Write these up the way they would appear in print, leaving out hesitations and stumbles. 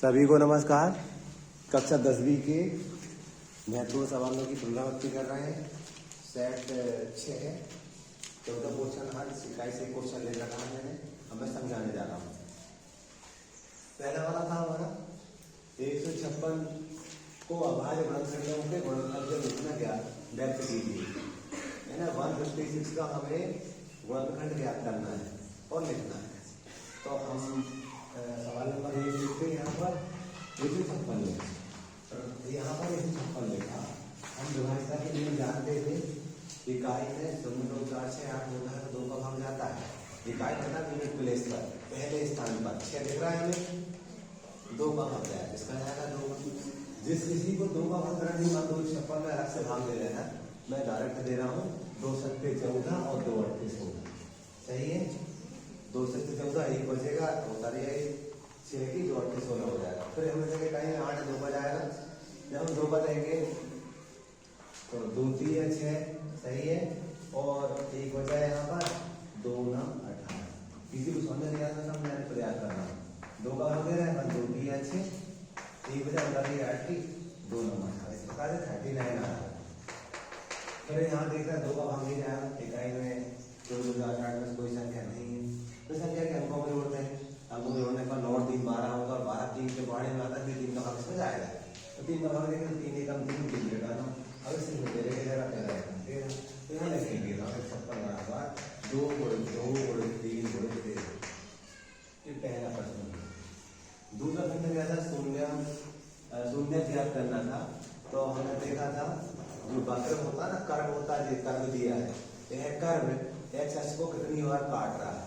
सभी को नमस्कार। कक्षा 10वीं के महत्वपूर्ण सवालों की पुनरावृत्ति कर रहे हैं। सेट 6 है, 14 क्वेश्चन हर इकाई से क्वेश्चन ले रखा है मैंने। अब मैं समझाने जा रहा हूँ। पहला वाला था हमारा 156 को अभाज्य गुणन संख्याओं के गुणनफल से लिखना व्यक्त कीजिए, है ना। 156 का हमें गुणनखंड ज्ञात करना है और लिखना है। तो हम सवाल नंबर 1 लिखते हैं। यहाँ पर 156 यहाँ पर 156 लिखा। हम विभाज्यता के लिए जानते थे इकाई में 0.468 होता है तो 2 का भाग जाता है। इकाई मतलब यूनिट प्लेस पर पहले स्थान पर 6 दिख रहा है हमें, 2 का भाग जाएगा। इसका जाएगा 2। जिस किसी को 2 का भाग करना नहीं मान 256 में अलग से भाग दे देना। मैं डायरेक्ट दे रहा हूँ 2 सत्ते 14 और 2 38 होगा। सही है। 2 सत्ते 14 एक बचेगा होता रहेगा 6 की 2 38 16 हो जाएगा। फिर हमें जगह कहीं 8 2 का जाएगा। जब हम 2 का देंगे तो 2 3 6 सही है। और एक बचा है यहाँ पर 2 9 18। किसी को समझ नहीं आता समझाने प्रयास करना। 2 का भाग दे रहा है 2 3 6 एक बचा बता दिया 8 2 9 18। इस प्रकार से 39 आ रहा है। फिर यहाँ देख रहा है 2 का भाग नहीं जाएगा। इकाई में 2008 में कोई संख्या नहीं है तो संख्या के अंकों में जोड़ते हैं। अंकों में जोड़ने पर 9 3 12 होगा और 12 3 के बाड़े में आता है 3 का भाग इसमें जाएगा। तो 3 का भाग देंगे तो 3 एकम 3 3 घटाना। अब इससे मेरे के जगह 13 तो यहाँ लिखेंगे 156 बराबर 2 गुणित 2 गुणित 3 गुणित 13। ये पहला प्रश्न। दूसरा प्रश्न क्या था? शून्य ज्ञात करना था। तो हमने देखा था जो वक्र होता ना, कर्व होता है, कर्व दिया है। यह कर्व एक्स अक्ष को कितनी बार काट रहा है,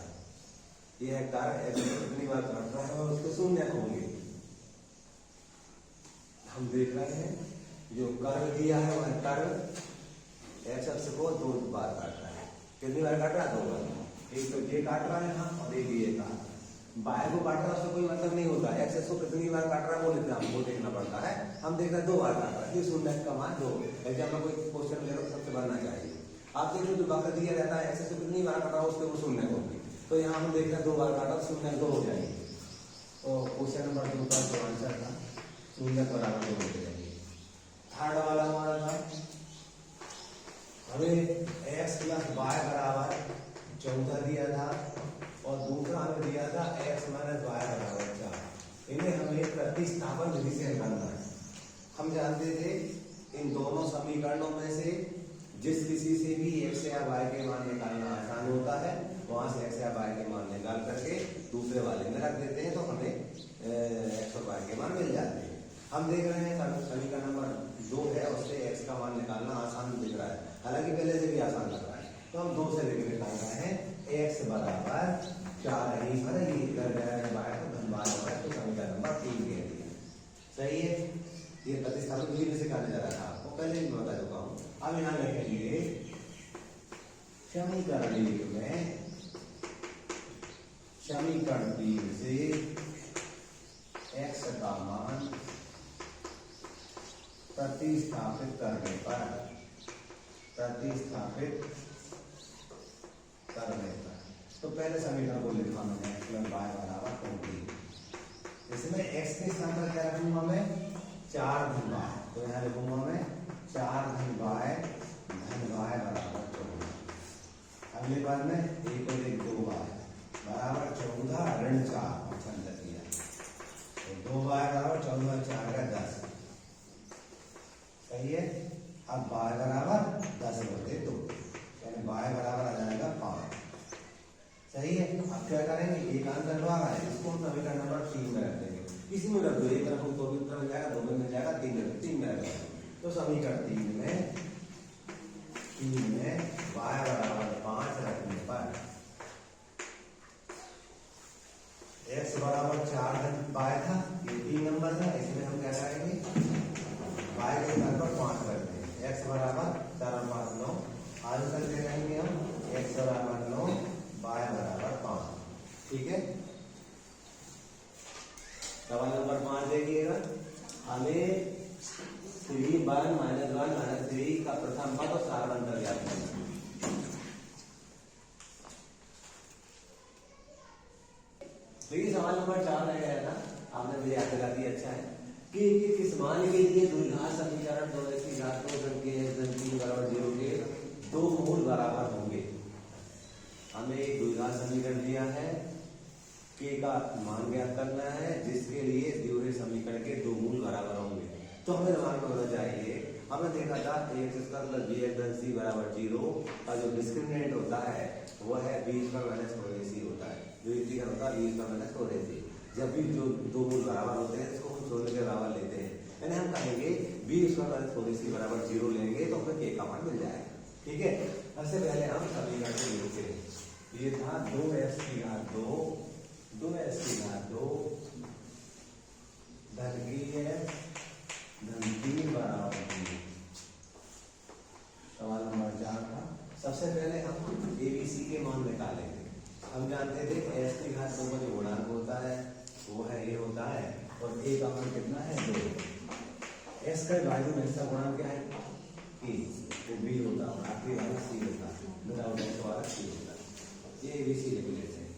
यह कर्व एक्स को कितनी बार काट रहा है और उसके शून्य होंगे। हम देख रहे हैं जो कर्व दिया है वह कर्व एक्स अक्ष को 2 बार काट रहा है। कितनी बार काट रहा है? 2 बार। एक तो ये काट रहा है यहाँ और एक ये का बाय को काट रहा है, उससे कोई मतलब नहीं होता। एक्स अक्ष को कितनी बार काट रहा है वो लिखना हमको देखना पड़ता है। हम देख रहे हैं 2 बार काट रहा है। शून्य का मान 2। एग्जाम में कोई क्वेश्चन ले लो सबसे बनना चाहिए। आप देख लो जो वक्र दिया रहता है एक्स अक्ष को कितनी बार काट रहा है उसके वो शून्य होगी। तो यहाँ हम देख रहे हैं 2 बार काटा, शून्य 2 हो जाएंगे। तो क्वेश्चन नंबर 2 का जो आंसर था शून्य बराबर 2 हो जाएंगे। थर्ड वाला हमारा था हमें x प्लस वाई बराबर 14 दिया था और दूसरा हमें दिया था x माइनस वाई बराबर 4। इन्हें हमें प्रतिस्थापन विधि से निकालना है। हम जानते थे इन दोनों समीकरणों में से जिस किसी से भी x या y के मान निकालना आसान होता है वहां से x या y के मान निकाल करके दूसरे वाले में रख देते हैं तो हमें x और y के मान मिल जाते हैं। हम देख रहे हैं समीकरण नंबर 2 है, उससे x का मान निकालना आसान दिख रहा है, हालांकि पहले से भी आसान लग रहा है। तो हम 2 से लेकर निकाल रहे हैं x बराबर 4 ही पर ये इधर गया है y तो धनबाद होगा तो समीकरण नंबर 3 कह दिया। सही है। ये प्रतिस्थापन विधि में सिखाने जा रहा था आपको, पहले भी बता चुका हूँ। अब यहाँ लिखेंगे समीकरण 1 में समीकरण 3 से x का मान प्रतिस्थापित करने पर तो पहले समीकरण को लिखा मैंने x प्लस वाई बराबर 20। इसमें x के स्थान पर क्या रखूंगा मैं? 4 धन वाई। तो यहाँ लिखूंगा मैं 4 धन वाई बराबर 14। अगले बार में 1 और 1 2 वाई बराबर 14 ऋण 4 ऑप्शन लग गया। तो 2 वाई बराबर 14 और 4 का 10। सही है। अब y बराबर 10 बटे 2 यानी y बराबर आ जाएगा 5। सही है। अब क्या करेंगे? एक आंसर आ रहा है, इसको हम समीकरण नंबर 3 में रख देंगे। किसी में रख दो, एक तरफ तो भी उत्तर मिल जाएगा, 2 में मिल जाएगा, 3 में रख देंगे। तो समीकरण 3 में y बराबर 5 रखने पर x बराबर 4 धन पाया था, ये 3 नंबर है, इसमें हम क्या करेंगे? y के स्थान पर 5 करते हैं। x बराबर 4 और 5 9। आंसर ले रहेंगे हम x बराबर 9 y बराबर 5। ठीक है। सवाल नंबर 5 देखिएगा। हमें 3 1 माइनस 1 माइनस 3 का प्रथम पद और सारा अंतर ज्ञात करना। देखिए सवाल नंबर 4 रह गया था। आपने मुझे याद दिला दी, अच्छा है कि किस मान के लिए द्विघात समीकरण 2x की घात 2 धन k धन 3 बराबर 0 के दो मूल बराबर होंगे। हमें एक द्विघात समीकरण दिया है, k का मान ज्ञात करना है जिसके लिए द्विघात समीकरण के दो मूल बराबर होंगे। तो हमें दिमाग में होना चाहिए, हमने देखा था ax स्क्वायर प्लस bx धन c बराबर 0 का जो डिस्क्रिमिनेंट होता है वो है b स्क्वायर माइनस 4ac होता है, जो इंटीग्रल होता है b स्क्वायर माइनस 4ac। जब भी जो दो मूल बराबर होते हैं इसको हम शून्य के बराबर लेते हैं, यानी हम कहेंगे b स्क्वायर माइनस 4ac बराबर 0 लेंगे तो हमें k का मान मिल जाएगा। ठीक है, सबसे पहले हम समीकरण को लिखते हैं। ये था 2x की घात 2 2x की घात 2 धन kx धन 3 बराबर 0। सवाल नंबर 4 था। सबसे पहले हम ABC के मान निकालेंगे। हम जानते थे s की घात 2 का जो गुणांक होता है वो है a होता है और a का मान कितना है 2। s का वैल्यू में इसका गुणांक क्या है a, तो b होता है और आखिरी वाला c होता है, विदाउट s वाला c होता है। ये ABC लिख लेते हैं।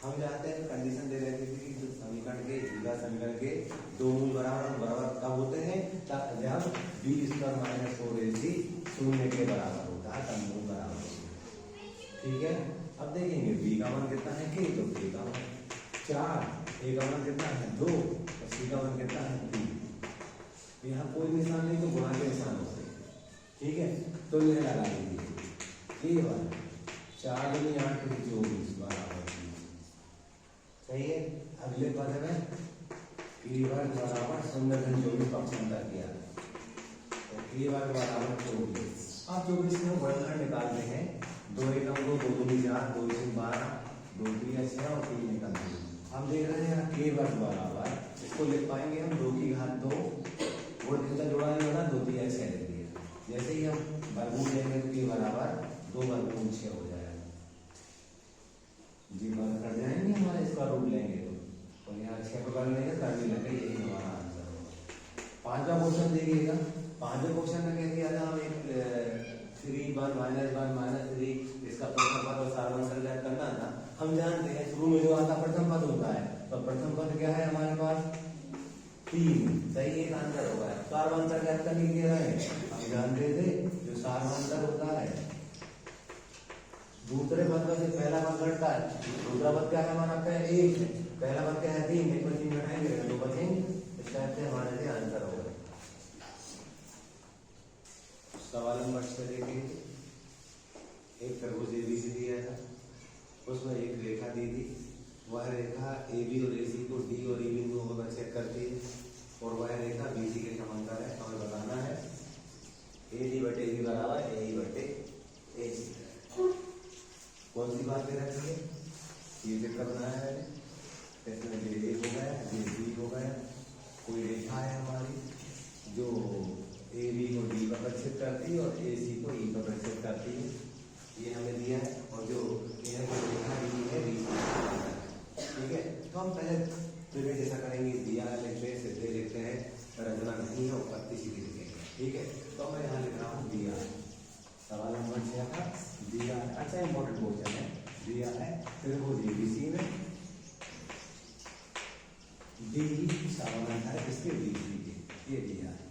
हम जानते हैं कंडीशन दे रहे थे कि जो समीकरण के द्विघात समीकरण के दो मूल बराबर कब होते हैं, जब b स्क्वायर माइनस 4ac शून्य के बराबर होता है, तब मूल बराबर होते हैं। ठीक है, अब देखेंगे b का मान कितना है k, तो k का मान 4, a का मान कितना है 2 और c का मान कितना है 3। यहाँ कोई निशान नहीं तो गुणा के निशान होते हैं। ठीक है, तो ये लगा लीजिए a वाला 4 दूनी 8 24 बराबर 20। सही है, अगले पद में k वर्ग बराबर 0.24 पक्षांतर किया तो k वर्ग बराबर 24। अब 24 को गुणनखंड निकालते हैं, 2 एकम को 2 दूनी 4 2 से 12 2 3 6 और 3 एकम 2। हम देख रहे हैं k वर्ग बराबर, इसको लिख पाएंगे हम 2 की घात 2, वो जितना जोड़ा नहीं होना 2 3 6 लिख दिया। जैसे ही हम वर्गमूल लेंगे तो k बराबर 2 वर्गमूल 6 हो जाएगा जी, वर्ग कर जाएंगे हमारे, इसका रूट लेंगे तो यहाँ 6 पर वर्ग लेंगे करने लगे, यही हमारा आंसर होगा। पांचवा क्वेश्चन देखिएगा। पांचवें क्वेश्चन में कह दिया था हम एक 3 1 -1 -3 इसका प्रथम पद और साधारण पद ज्ञात करना था। हम जानते हैं शुरू में जो आता प्रथम पद होता है, तो प्रथम पद क्या है हमारे पास 3, सही एक आंसर होगा। साधारण ज्ञात करने के लिए हम जानते थे जो साधारण होता है दूसरे पद में से पहला पद घटता है, दूसरा पद क्या है हमारा पे 1 है, पहला पद क्या है 3, एक में 3 घटाएंगे तो बचेंगे, इस टाइप से हमारे लिए आंसर होगा। सवाल नंबर 6 देखेंगे। एक त्रिभुज ABC दिया था, उसमें एक रेखा दी थी, वह रेखा AB और AC को D और E बिंदुओं पर छेद करती है और वह रेखा BC के समांतर है। हमें बताना है AD बटे AB बराबर AE बटे AC। कौन सी बात दे रखी है, ये चित्र बनाया है, इसमें ये A हो गया, ये B हो गया। कोई रेखा है हमारी जो AB को D पर प्रक्षेप करती है और AC को E पर प्रक्षेप करती है, ये हमें दिया है। और जो रेखा दी है BC। ठीक है, तो हम पहले प्रीवियस जैसा करेंगे, दिया लिखते हैं, सीधे लिखते हैं, रचना नहीं है उत्पत्ति सीधी लिखेंगे। ठीक है, तो मैं यहाँ लिख रहा हूँ दिया। सवाल नंबर 6 का दिया है, अच्छा इंपॉर्टेंट क्वेश्चन है, दिया है त्रिभुज ABC में D समानांतर है इसके BC के, ये दिया है।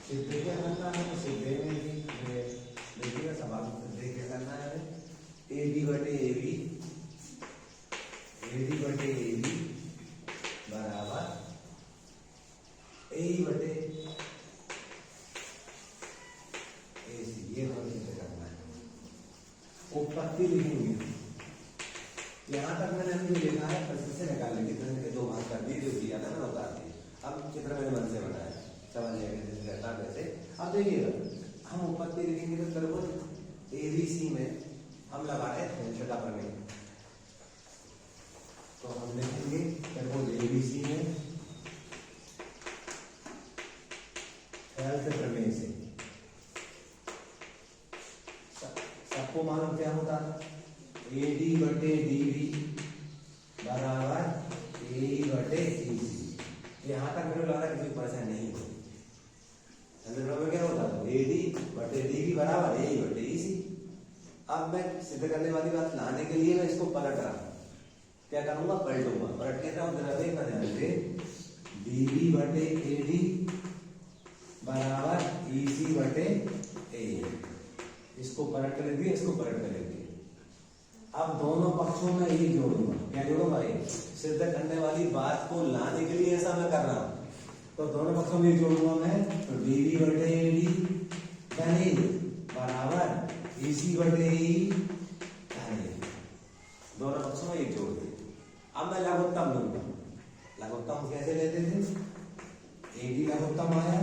सिद्धे क्या करना है, तो सिद्धे में भी देखिएगा सवाल सिद्धे क्या करना है, AD बटे AB बराबर AE बटे AC, ये हमें सिद्ध करना है। उत्पत्ति लिखेंगे, यहाँ तक मैंने अभी लिखा है, प्रश्न से निकाल लेंगे, प्रश्न के 2 भाग कर दिए, जो दिया था मैंने उतार दिए। अब चित्र मेरे मन से बनाया, समझ जाएंगे रहता वैसे। अब देखिएगा हम उत्पत्ति लिखेंगे तो त्रिभुज ABC में हम लगाए छठा प्रमेय, तो हम लिखेंगे त्रिभुज ABC में प्रमेय से सबको मालूम क्या होता है, AD बटे DB बराबर AE बटे AC। यहाँ तक मेरे लग रहा है किसी परेशानी नहीं होगी। में क्या होता है AD बटे DB बराबर AE बटे EC। अब मैं सिद्ध करने वाली बात लाने के लिए मैं इसको पलट रहा हूँ, क्या करूंगा, पलटूंगा। पलट के क्या होगा, देखना ध्यान से, डीबी बटे एडी बराबर ईसी बटे ए। इसको पलट कर लिख दिए, इसको पलट कर लिख दिए। अब दोनों पक्षों में ये जोड़ूंगा। क्या जोड़ूंगा, ये सिद्ध करने वाली बात को लाने के लिए ऐसा मैं कर रहा हूं। तो दोनों पक्षों में जोड़ूंगा मैं, तो डीबी बटे एडी यानी बराबर ईसी बटे ई, दोनों पक्षों में एक जोड़ दिए। अब मैं लघुत्तम लूंगा। लघुत्तम कैसे लेते थे, एडी लघुत्तम आया,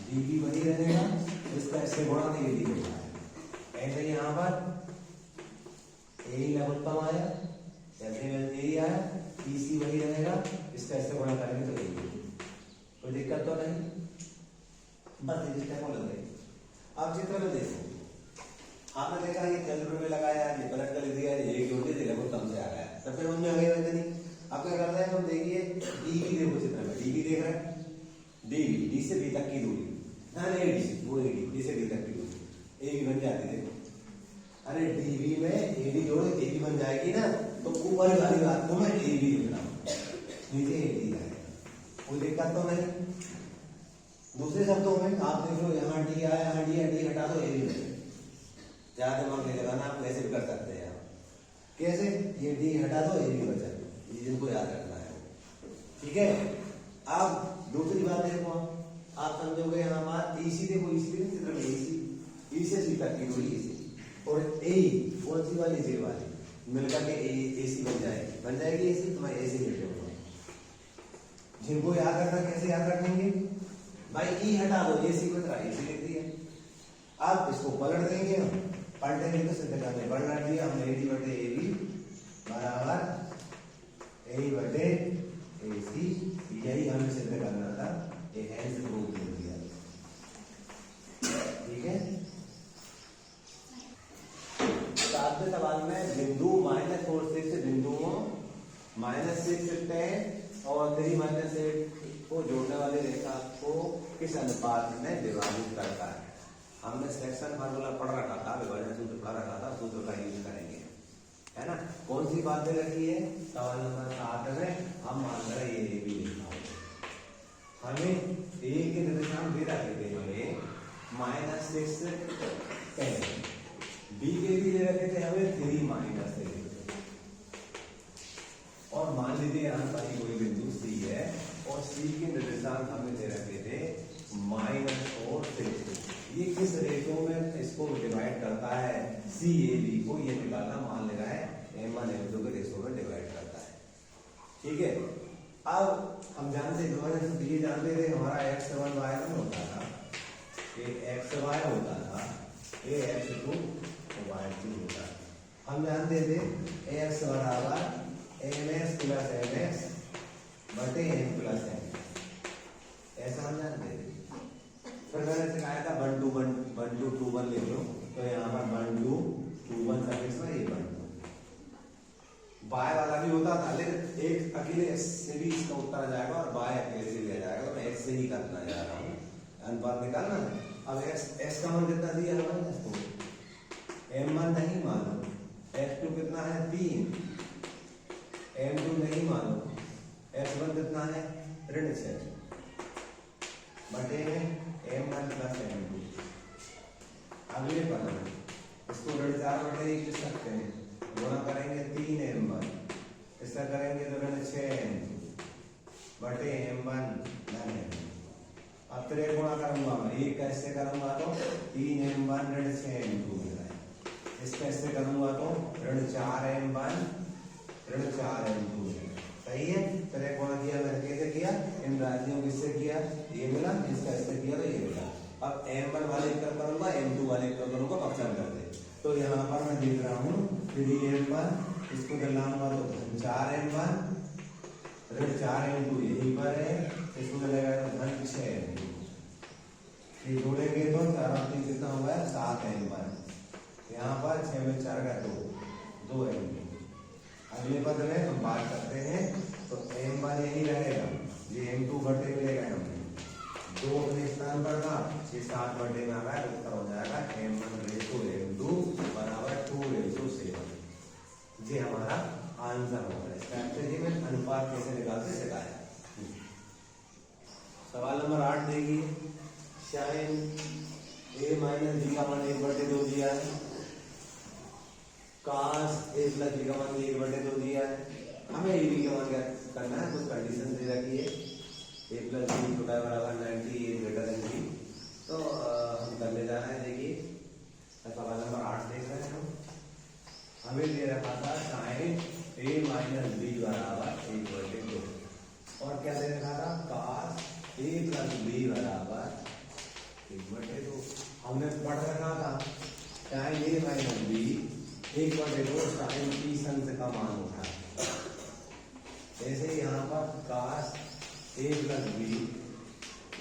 डीबी वही रहेगा, इसका इससे गुणा तो एडी होगा। ऐसे यहां पर ए लघुत्तम आया, ऐसे में ए आया, ईसी वही रहेगा, इसका इससे गुणा करेंगे तो ए। कोई दिक्कत तो नहीं, बस इस स्टेप को लग गई। अब चित्र में देखो, आपने देखा ये कैलकुलेटर में लगाया, ये पलट कर दिया, ये जोड़ दिया, लघुत्तम से आ गया, तो फिर उनमें आ गई वैसे नहीं। अब क्या करना है, हम देखिए डीबी देखो चित्र में, डीबी देख रहे हैं, डीबी डी से बी तक की दूरी, एडी वो एडी डी से बी तक की दूरी, ए बन जाती है। अरे डीबी में एडी जोड़ एडी बन जाएगी ना, तो ऊपर वाली बात को मैं एडी लिख रहा हूं, नीचे एडी आएगा, कोई दिक्कत तो नहीं। दूसरे शब्दों में आप देख लो, यहाँ डी आया, यहाँ डी है, डी हटा दो, एडी बचे। ज्यादा दिमाग नहीं लगाना, आप ऐसे भी कर सकते हैं। कैसे, ये डी हटा दो, एडी बचा, ये जिनको याद रखना है, ठीक है। अब दूसरी बात देखो, आप समझोगे यहाँ बात, ईसी देखो, ईसी चित्र में ईसी, ई से सी तक की दूरी ईसी, और ए कौन सी वाली, जे वाली, मिलकर के एसी बन जाएगी एसी, तो मैं एसी लिख लूंगा। जिनको याद रखना, कैसे याद रखेंगे भाई, ई हटा दो, एसी को एसी लिख दिया। अब इसको पलट देंगे, हम पलटेंगे तो सिद्ध करने, पलट दिया हमने, एडी बटे एबी बराबर ए बटे एसी, यही हमें सिद्ध करना था, ये हैंस प्रूफ कर दिया, ठीक है। सातवें सवाल में बिंदु -4 से बिंदुओं -6 10 और 3 -8 को जोड़ने वाली रेखा को किस अनुपात में विभाजित करता है। हमने सेक्शन फार्मूला पढ़ रखा था, विभाजन सूत्र पढ़ रखा था, सूत्र का यूज करेंगे, है ना। कौन सी बात दे रखी है, सवाल नंबर 7 में हम मान रहे ये भी लिखा हो, हमें ए के निर्देशांक दे रखे थे, हमें -6 10, बी के भी दे रखे थे हमें 3 -8, और मान लीजिए यहाँ पर कोई बिंदु सी है, और सी के निर्देशांक हमें दे रखे थे -4 6। ये किस रेशो में इसको डिवाइड करता है, सी ए बी को, ये निकालना, मान ले रहा है M1 M2 के रेशो में डिवाइड करता है, ठीक है। अब हम जानते ये जानते थे, हमारा x1 y1 होता था, ये xy होता था, ये x2 y2 होता है। हम जानते थे x बराबर mx प्लस mx बटे m प्लस m, ऐसा हम जानते थे। फिर मैंने सिखाया था 1 2 1 2 2 1 लिख लो, तो यहाँ पर 1 2 2 1 सफिक्स में ये 1 2 बाय वाला भी होता था, लेकिन एक अकेले से भी इसका उत्तर आ जाएगा और बाय अकेले से लिया जाएगा, तो मैं x से ही करना जा रहा हूँ, अनुपात निकालना है। अब x का मान कितना दिया है, m1 नहीं मानो, x2 कितना है 3, m2 नहीं मानो, x1 कितना है -6 बटे में m1 प्लस m2। अगले पद में इसको 4 बटे 1 लिख सकते हैं, गुणा करेंगे 3 m1, इसका करेंगे तो 6 m2 बटे m1 धन m2। अब फिर गुणा करूंगा मैं, एक कैसे करूंगा तो 3 m1 6 m2 मिला है, इसका ऐसे करूंगा तो 4 m1 4 m2 सही है। फिर एक गुणा किया, मैंने कैसे किया, इन राशियों किससे किया, ये मिला, इसका इससे किया तो ये मिला। अब m1 वाले एक तरफ करूंगा, m2 वाले एक तरफ करूंगा, पक्षांतर कर दे, तो यहाँ पर मैं देख रहा हूँ 3m1, इसको दलाऊंगा तो 4m1 4 m2 यहीं पर है, इसको मिलेगा धन 6 m2, ये जोड़ेंगे तो 4 और 3 कितना होगा 7 m1, यहाँ पर 6 में 4 का 2 m2। अगले पद में हम बात करते हैं, तो m1 यही रहेगा, ये m2 बटे मिलेगा हमें 2 अपने स्थान पर था, 7 बटे में आ रहा है, उत्तर हो जाएगा m1 रेशो m2 बराबर 2:7। ये हमारा आंसर होगा। स्ट्रैटेजी में अनुपात कैसे निकालते सिखाया। सवाल नंबर 8 देखिए, साइन ए माइनस बी का मान 1/2 दिया है, काश ए प्लस बी का मान 1/2 दिया है। हमें ए बी का मान क्या करना है, कुछ कंडीशन दे रखी है, ए प्लस बी छोटा बराबर 90, ए ग्रेटर देन बी। तो हम करने जा रहे हैं। देखिए सवाल नंबर 8 देख रहे हैं हम, हमें दे रखा था साइन ए माइनस बी बराबर 1/2 और क्या दे रखा था, काश ए प्लस बी बराबर 1/2। हमने पढ़ रखा था साइन ए माइनस बी 1/2 साइन पी संख्या का मान होता है। जैसे यहाँ पर काश ए प्लस बी,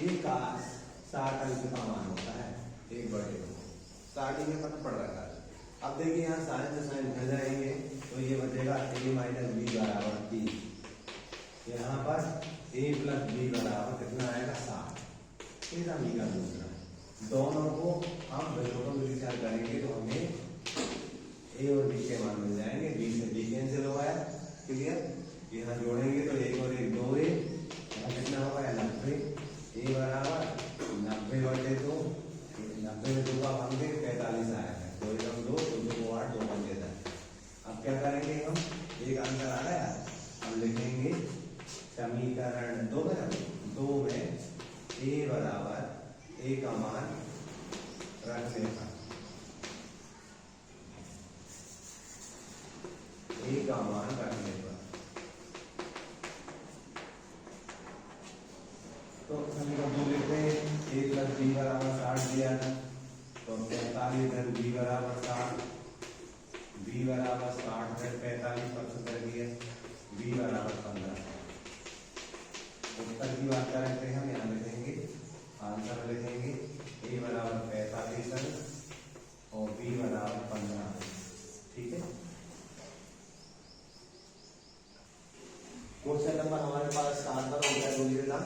ये काश 60 अंश का मान होता है 1/2, स्टार्टिंग में पता पड़ रखा है। अब देखिए यहाँ साइन से साइन घट जाएंगे तो ये बचेगा ए माइनस बी बराबर 3। यहाँ पर ए प्लस बी बराबर कितना आएगा 60। ये समीकरण दूसरा, दोनों को हम दोनों विचार करेंगे तो हमें ए और बी के मान मिल जाएंगे। बी से बी कैंसिल हो गया, क्लियर। यहाँ जोड़ेंगे तो 1 और 1 2, यहाँ कितना होगा 90। ए बराबर 90/2, 90 में 2 का भाग दे 45 आएगा, 2 एकम 2, 2 8, 2 5 देता है। अब क्या करेंगे हम, एक आंसर आ गया, हम लिखेंगे समीकरण 2 में ए बराबर ए का मान रखने का, ए का मान रखने पर। तो समीकरण 2 लिखते हैं, ए प्लस बी बराबर 60 दिया था, तो 45 धन बी बराबर 60, बी बराबर 60 धन 45 परसेंट कर दिया, बी बराबर 15। उत्तर की बात करते हैं हम, यहाँ लिखेंगे आंसर लिखेंगे ए बराबर 45 और बी बराबर 15। ठीक है। क्वेश्चन नंबर हमारे पास 7 पर ऊंचा बोलिए ना,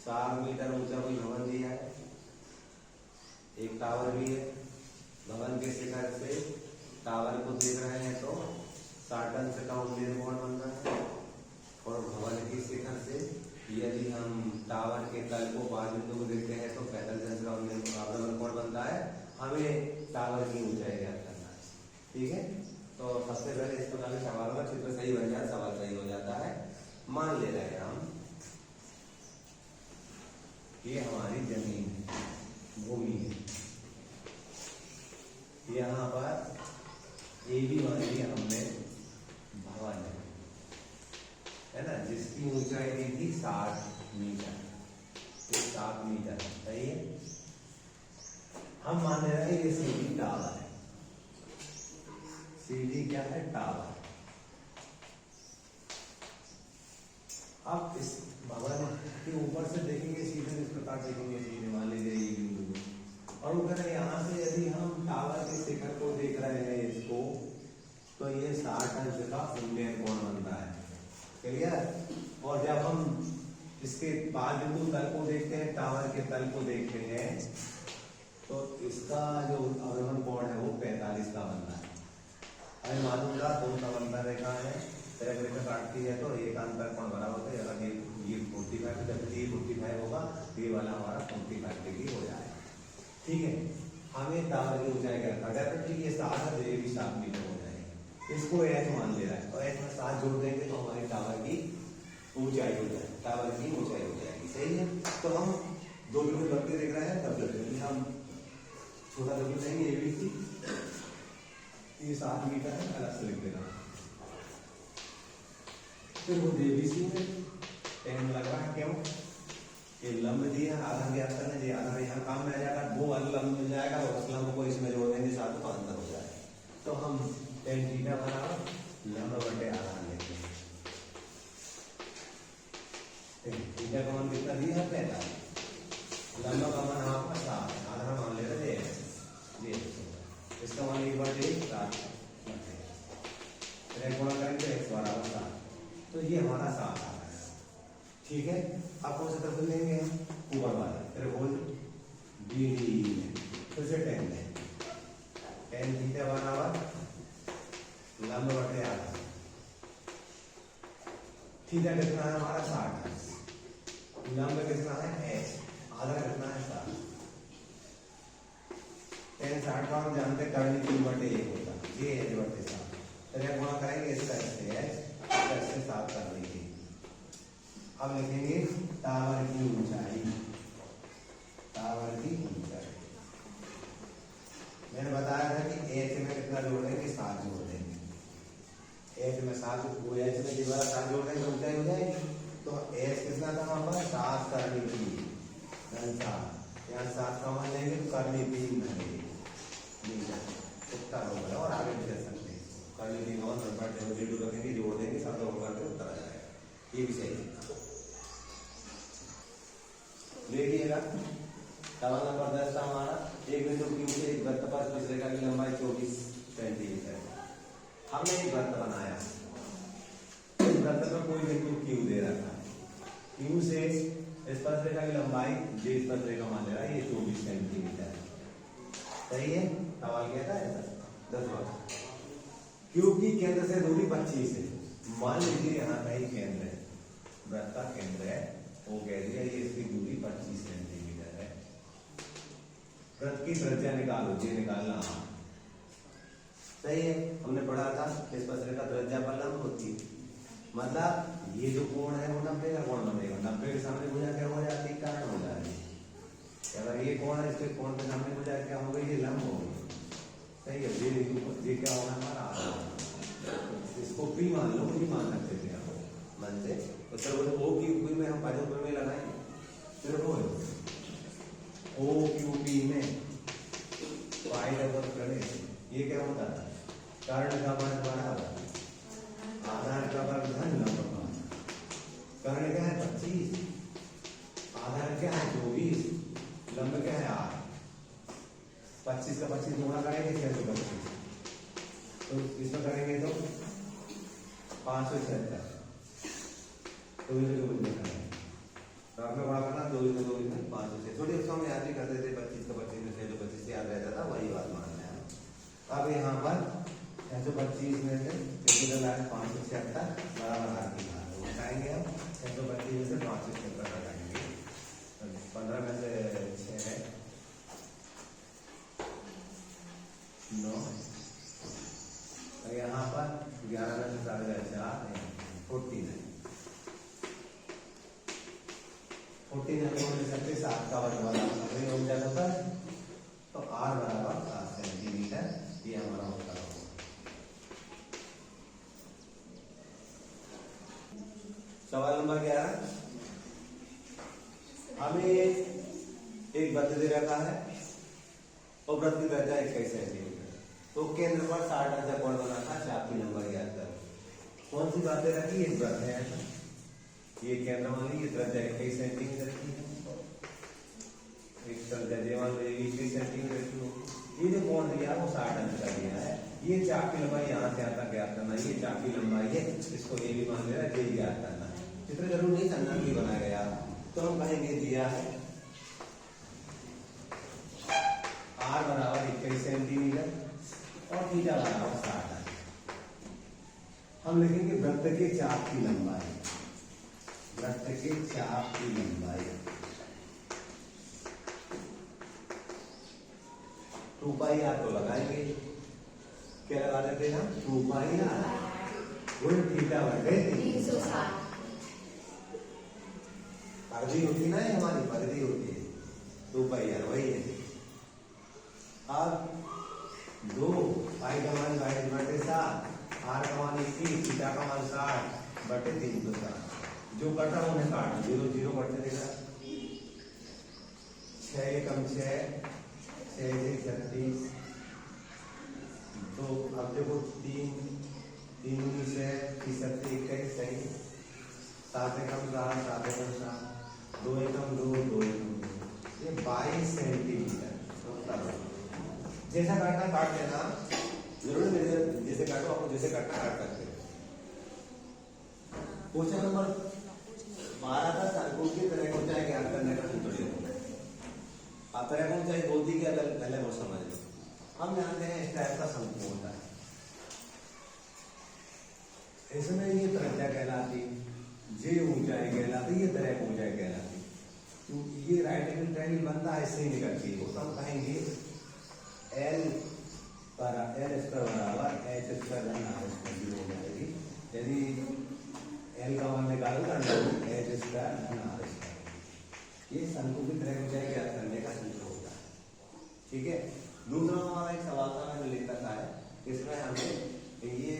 7 मीटर ऊंचा कोई भवन दिया है, एक टावर भी है, भवन के शिखर से टावर को देख रहे हैं तो 60 अंश का उन्नयन कोण बन रहा है, और भवन के शिखर से यदि हम टावर के तल को 5 बिंदु को देखते हैं तो 45 अंश का उन्नयन कोण बनता है। हमें टावर की ऊंचाई ज्ञात करना है। ठीक है, तो सबसे पहले इस प्रकार के सवालों का चित्र सही बन जाए, सवाल सही हो जाता है। मान ले रहे हैं हम ये हमारी जमीन है, भूमि है, यहाँ पर ए भी मान लिया हमने भवन है ना, जिसकी ऊंचाई दी थी 60 मीटर, 7 मीटर, सही है। हम मान ले रहे हैं ये सीधी टावर है, सीधी क्या है टावर। अब इस भवन के ऊपर से देखेंगे सीधे, इस प्रकार देखेंगे सीधे, मान लीजिए ये बिंदु, और वो कहते हैं यहाँ से यदि हम टावर के शिखर को देख रहे हैं इसको, तो ये 60 अंश का उन्नयन कोण बनता है, क्लियर। और जब हम इसके 5 बिंदु तल को देखते हैं, टावर के तल को देखते हैं, तो इसका जो अवयवन कोण है वो 45 का बनता है। हमें मालूम था 2 समांतर रेखा है, रेखा काटती है तो एक अंतर कोण बराबर होता है। अगर ये 45 जब ये 45 होगा तो ये वाला हमारा 45 डिग्री हो जाएगा। ठीक है, हमें टावर की ऊंचाई क्या रखा जाए, ठीक है 7 है, ये भी 7 मीटर हो जाएगा। इसको एच मान ले रहा है, और एच में 7 जोड़ देंगे तो हमारी टावर की ऊंचाई हो जाएगी, टावर की ऊंचाई हो जाएगी। सही है, तो हम 2 बिंदु रखते देख रहे हैं, तब हम छोटा बिंदु लेंगे ए बी सी, ये 7 मीटर है, अलग से लिख देना। फिर वो ABC में टेन लग रहा है, क्यों, ये लंब दिया, आधा ज्ञात करना चाहिए, आधा यहाँ काम में आ जाएगा, वो वाला लंब मिल जाएगा, और उस लंब को इसमें जोड़ देंगे, साथ में अंतर हो जाएगा। तो हम टेन थीटा बराबर लंब बटे आधा लेते हैं। थीटा का मान कितना दिया है 45, लंब का मान आपका 7, आधा मान ले रहे हैं, इसका मान 1/7 गुणा करेंगे x बराबर 7, तो ये हमारा 7 आ रहा है। ठीक है, अब कौन सा त्रिभुज लेंगे हम, ऊपर वाला त्रिभुज BD में, फिर से टेन थीटा बराबर लंब बटे आधा। थीटा कितना है हमारा 60, लंब कितना है h, आधा कितना है 7। tan 60 का हम जानते हैं करनी 3 बटे 1 होता है, ये h बटे 7। तो यह गुणा करेंगे इसका इससे h, इसका इससे 7 कर लेंगे। अब लिखेंगे टावर की ऊंचाई, टावर की ऊंचाई। मैंने बताया था कि h में कितना जोड़ देंगे, 7 जोड़ देंगे। h में 7, h में दोबारा 7 जोड़ देंगे तो ऊंचाई हो जाएगी। तो h कितना था वहां पर 7 करनी 3, यहाँ 7 का मान लेंगे तो करनी 3 रहेगी, उत्तर होगा। और आगे भी कर सकते हैं, करनी 3 और रखेंगे, जोड़ देंगे, सब होगा तो उत्तर आ जाएगा। ये भी सही है। देखिएगा सवाल नंबर 10 था हमारा, एक बिंदु Q से एक वृत्त पर स्पर्शरेखा की लंबाई 24 सेंटीमीटर। हमने एक वृत्त बनाया, इस वृत्त पर कोई बिंदु Q दे रखा है, Q से स्पर्शरेखा की लंबाई, जो स्पर्शरेखा मान ले रहा है, ये 24 सेंटीमीटर है। सही है। सवाल क्या था ऐसा 10वां, Q की केंद्र से दूरी 25 है। मान लीजिए यहाँ कहीं केंद्र है, वृत्त का केंद्र है, वो कह दिया ये इसकी दूरी 25 सेंटीमीटर है। वृत्त की त्रिज्या निकालो, ये निकालना। सही है, हमने पढ़ा था स्पर्शरेखा त्रिज्या पर लंब होती है, मतलब ये जो कोण है वो 90 का कोण बनेगा, 90 के सामने भुजा क्या हो जाती है, कर्ण हो जाती है। अगर ये कोण है, इसके कोण के सामने भुजा क्या हो गई, ये लंब हो गई। सही है, ये क्या होगा हमारा आधा। इसको P मान लो, P मान सकते थे आप मन से, तो सर बोले O की P में हम पाइथागोरस में लगाएंगे, फिर O Q P में पाइथागोरस करें, ये क्या होता है, कर्ण का मान बराबर आधार का वर्ग धन लंब का। कर्ण क्या है 25, आधार क्या है 24, लंब क्या है 8। 25 का 25 गुणा करेंगे 625, तो इसमें करेंगे तो 576, तो आपने बड़ा करना 2 में 2 में 506। छोटी कक्षाओं में याद भी करते थे, 25 का 25 में 625 याद रहता था, वही बात मान रहे हैं। अब यहाँ पर 625 में से 576 बराबर हाथ की बात है, उठाएंगे हम 625 में से 576 लगाएंगे, 15 में से 6 है 9, और यहाँ पर 11 में से 4 14 बोल सकते 7 का वर्ग वाला हो जाता है, तो R बराबर 7 सेंटीमीटर, ये हमारा उत्तर होगा। सवाल नंबर 11, हमें एक वृत्त दे रखा है और वृत्त की त्रिज्या 21 सेंटीमीटर, तो केंद्र पर 60 अंश कोण बना था, चाप की लंबाई ज्ञात करो। कौन सी बात दे रखी है, वृत्त है, ये केंद्र मान लीजिए, त्रिज्या 21 सेंटीमीटर की है, एक त्रिज्या मान लीजिए 21 सेंटीमीटर की होगी। ये जो कोण दिया वो 60 अंश का दिया है, ये चाप की लंबाई यहाँ से यहाँ तक ज्ञात करना, ये चाप की लंबाई है, इसको ये भी मान लेना, ये ज्ञात करना है। चित्र जरूर नहीं संदर्भ बनाया गया, तो हम कहेंगे दिया है R बराबर 21 सेंटीमीटर और थीटा बराबर 60 अंश। हम लिखेंगे वृत्त के चाप की लंबाई, वृत्त के चाप की लंबाई 2 पाई R तो लगाएंगे, क्या लगा देते हैं हम 2 पाई R गुण थीटा बटे 360। परिधि होती ना, हमारी परिधि होती है 2 पाई R, वही है। अब 2 पाई का मान 22 बटे 7, R का मान 21, थीटा का मान 60 बटे 360, जो कटा उन्हें काट, 0 0 कटने देगा, 6 एकम 6, 6 36, तो अब देखो 3 3 से 21 सही, 7 एकम 7, 7 एकम 7, 2 एकम 2, 2 एकम 2, ये 22 सेंटीमीटर। जैसा काटना काट लेना, जरूर जैसे काटो, आपको जैसे काटना काट सकते हो। क्वेश्चन नंबर 12 का शंकु की तरह ऊंचाई ज्ञात करने का सूत्र है। आप तरह ऊंचाई बोलती क्या, पहले वो समझ लो। हम जानते हैं इस टाइप का शंकु होता है, इसमें ये त्रिज्या कहलाती, जे ऊंचाई कहलाती, ये दरेक ऊंचाई कहलाती। तो ये राइट एंगल ट्रायंगल बनता है, इससे ही निकलती है। उसको हम कहेंगे एल स्क्वायर बराबर एच स्क्वायर धन आर स्क्वायर हो जाएगी। यदि एल का मान निकालना एच स्क्वायर धन आर स्क्वायर। ये शंकु की दरेक ऊंचाई ज्ञात करने का सूत्र होता है। ठीक है। दूसरा हमारा एक सवाल था, मैंने लिखा था है, इसमें हमें ये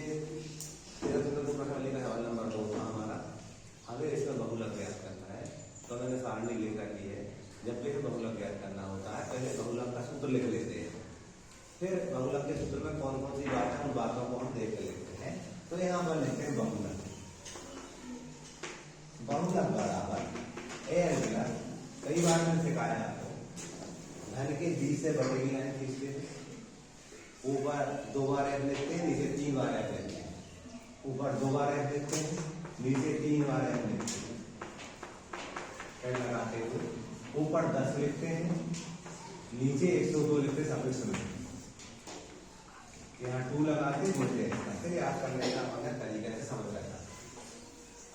13 प्रश्नावली का सवाल नंबर 2 था हमारा। हमें इसमें बहुलक ज्ञात करना है। तो मैंने सारणी लिख रखी है। जब भी बहुलक ज्ञात करना होता है, पहले बहुलक का सूत्र लिख लेते हैं, फिर बहुलक के सूत्र में कौन कौन सी बात है उन बातों को हम देख लेते हैं। तो यहाँ पर लिखते हैं बहुलक। बहुलक बराबर ए प्लस, कई बार मैंने सिखाया आपको, धन के 20 से बढ़ेगी यानी 30 से ऊपर 2 बार एफ लिखते हैं, नीचे 3 बार एफ लिखते हैं। ऊपर 2 बार एफ लिखते हैं, नीचे 3 बार एफ लिखते हैं। फिर लगाते हुए ऊपर 10 लिखते हैं, नीचे 102 लिखते सफिक्स में। यहाँ 2 लगाते बोलते हैं, याद करने का हमें तरीके से समझ लेना।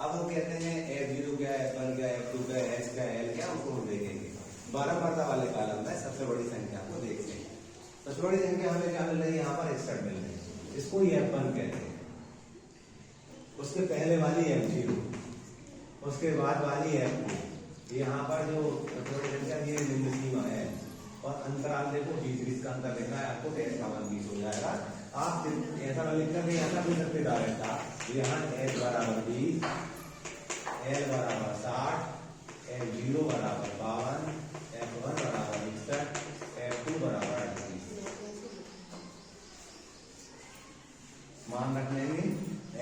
अब वो कहते हैं F0 क्या है, F1 क्या है, F2 क्या है, H क्या है, L क्या है, उसको हम देखेंगे। 12 पर्दा वाले कॉलम में सबसे बड़ी संख्या को देखते हैं। सबसे बड़ी संख्या हमें क्या मिल रही है, यहाँ पर 61 मिल रही है। इसको F1 कहते हैं। उसके पहले वाली F0, उसके बाद वाली F2। यहाँ पर जो बड़ी संख्या ये निम्न सीमा है, और अंतराल देखो 20 का अंतर लिखा है आपको, H का मान 20 हो जाएगा। आप ऐसा लिख कर ऐसा भी सकते डायरेक्ट था, यहाँ H बराबर 20, L बराबर 60, F0 बराबर 52, F1 बराबर 61, F2 बराबर 38। मान रख लेंगे।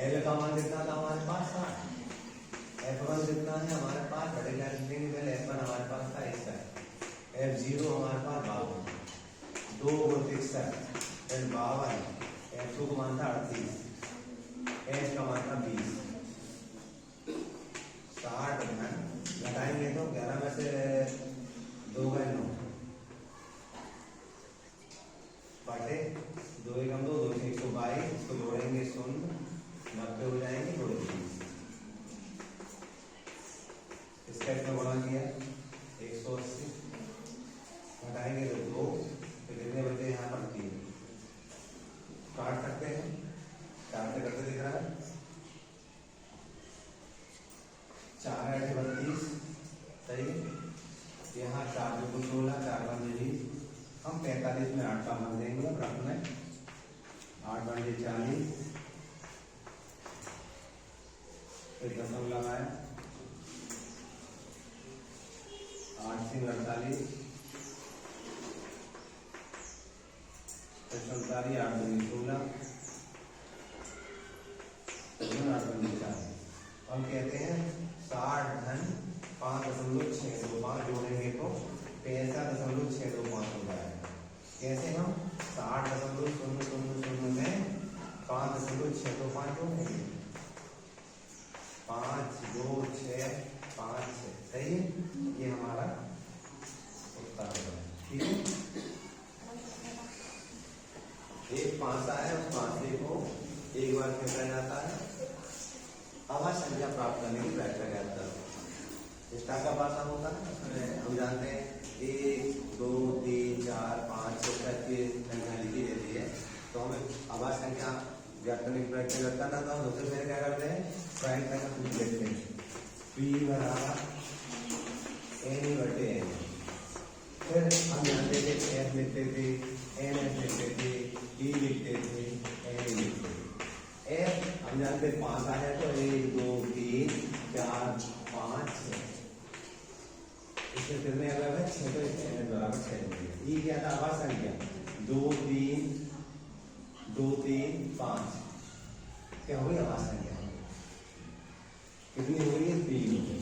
L का मान कितना था हमारे पास 60, F1 कितना है हमारे पास, बड़े क्या लिखेंगे पहले, F1 हमारे पास था 61, F0 हमारे पास 52, 2 × 61, फिर 52, F2 का मान था 38, H का मान था 20। 60 घटाएंगे तो 11 में से 2 गए 9, बाटे 2 एकम 2, 2 से 122, इसको जोड़ेंगे 0, 90 हो जाएंगे, थोड़े 20। इसका इसमें गुणा किया 180, घटाएंगे तो 2, तो कितने बचे यहाँ पर 3। काट सकते हैं, 4 से करते दिख रहा है, 4 8 32, सही। यहाँ 4 2 16, 4 1 20, हम 45 में 8 का मान देंगे। रख में 8 1 40, फिर दशम लगाए, 8 से 48, 47, 8 2 16, 8 2 40। हम कहते हैं 60 धन 5.625 जोड़ेंगे तो 65.625 हो जाएगा। कैसे हम 60.000 में 5.625 जोड़ेंगे, 5 2 6 5 6, सही है। ये हमारा उत्तर है। ठीक है। एक पासा है, उस पासे को एक बार फेंका जाता है। आवाज संख्या प्राप्त करने की व्याख्या ज्ञात करो। इस का पासा होता है, हम जानते हैं 1 2 3 4 5 6 तक की संख्या लिखी रहती है। तो हमें आवाज संख्या ज्ञात करने की व्याख्या ज्ञात करना था। सबसे पहले क्या करते हैं, प्राइम का सूत्र लिखते हैं, P बराबर N/N। फिर हम जानते थे F लिखते थे, NF लिखते थे, E लिखते थे, N लिखते थे। F हम जानते 5 आया तो 1 2 3 4 5 6, इससे कितने अलग है 6, तो N बराबर 6। E क्या था आवाज संख्या 2 3 2 3 5, क्या हो गई आवाज संख्या, कितनी हो गई है 3।